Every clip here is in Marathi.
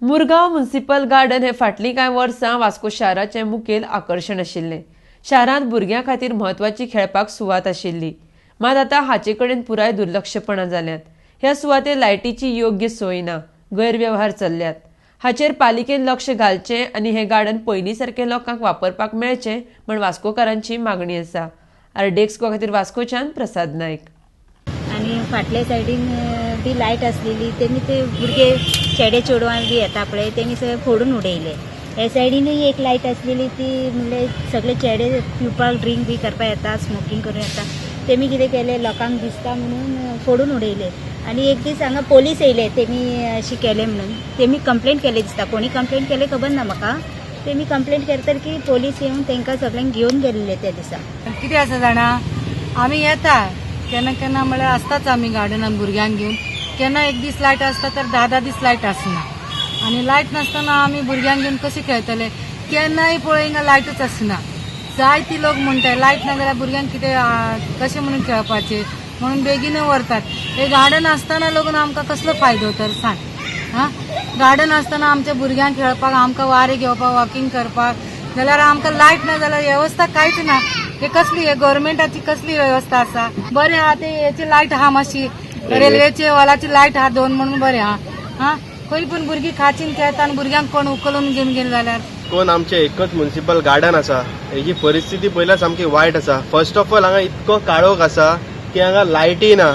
मुरगांव म्युनिसिपल गार्डन हे फाटलीं कांय वर्सां वास्को शाराचें मुखेल आकर्शण आशिल्लें। शारांत भुरग्यां खातीर म्हत्वाची खेळपाक सुवात आशिल्ली, मात आतां हाचे कडेन पुराय दुर्लक्षपणां जाल्यात। ह्या सुवातेर लायटीची योग्य सोय ना, गैरवेव्हार चल्ल्यात। हाचेर पालिकेन लक्ष घालचें आनी हें गार्डन पयलीं सारकें लोकांक वापरपाक मेळचें म्हण वास्कोकारांची मागणी आसा। आरडेक्सको खातीर वास्कोच्यान प्रसाद नायक। आणि फाटल्या सायडीन ती लायट असलेली त्यांनी ते भुरगे चेडे चेडवां बी येता पळय त्यांनी सगळे फोडून उडयले। ह्या सायडीनूय एक लायट असलेली ती म्हणजे सगळे चेडे पिवपाक ड्रिंक बी करपाक येता, स्मोकिंग करून येता, तेमी कितें केलें लोकांक दिसता म्हणून फोडून उडयले। आणि एक दीस हांगा पोलीस येयले, तेमी अशी केले म्हणून तेमी कंप्लेंट केले दिसता, कोणी कंप्लेंट केले खबर ना म्हाका। तेमी कंप्लेंट करता की पोलीस येवन तांकां सगळ्यांक घेवन गेल्ले त्या दिसा। कितें आसा जाणा, आमी येता केन्ना केन्ना म्हळ्यार आसताच आमी गार्डनान भुरग्यांक घेवन, केन्ना एक दीस लायट आसता तर 10 दीस लायट आसना, आनी लायट नासतना आमी भुरग्यांक घेवन कशें खेळटले, केन्नाय पळय हिंगा लायटूच आसना। जायती लोक म्हणटाय लायट ना जाल्यार भुरग्यांक कितें कशें म्हणून खेळपाचें म्हणून बेगीन व्हरतात। हे गार्डन आसतना लागून आमकां कसलो फायदो तर सांग। गार्डन आसतना आमच्या भुरग्यांक खेळपाक, आमकां वारे घेवपाक, वॉकिंग करपाक, जाल्यार आमकां लायट ना जाल्यार वेवस्था कांयच ना। हे कसली हे गव्हर्मेंटाची कसली वेवस्था आसा? बरें आहा ते हेची लायट आहा मातशी, रेल्वेचे वॉलाची लायट आहा 2 म्हणून बरें आहा। खंय पण भुरगीं खाचीन खेळटा आनी भुरग्यांक कोण उखलून घेवन गेले जाल्यार कोण आमचे एकच म्युनिसिपल गार्डन आसा, हेची परिस्थिती पयल्यार सामकी वायट आसा। फर्स्ट ऑफ ऑल हांगा इतको काळोख आसा की हांगा लायटी ना,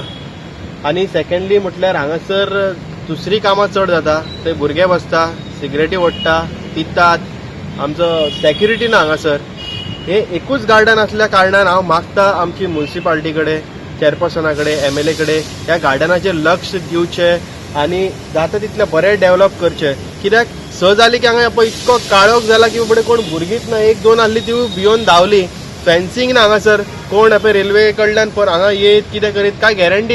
आनी सेकंडली म्हटल्यार हांगासर दुसरी कामां चड जाता, थंय भुरगे बसता, सिगरेटी ओडटा, पितात, आमचो सेक्युरिटी ना हांगासर। हे एकूच गार्डन असल्या कारणान हांव मागता आमची म्युनिसिपालिटी कडेन, चेअरपर्सना कडेन, MLA कडेन ह्या गार्डनाचेर लक्ष दिवचें आनी जाता तितले बरें डेव्हलप करचें। कित्याक स जाली की हांगा पळय इतको काळोख जाला की बाबडे कोण भुरगींच ना, 1-2 आहली ती भिवन धांवली। फेन्सिंग ना हांगासर, कोण रेल्वे कडल्यान हांगा येत कितें करीत काय गॅरंटी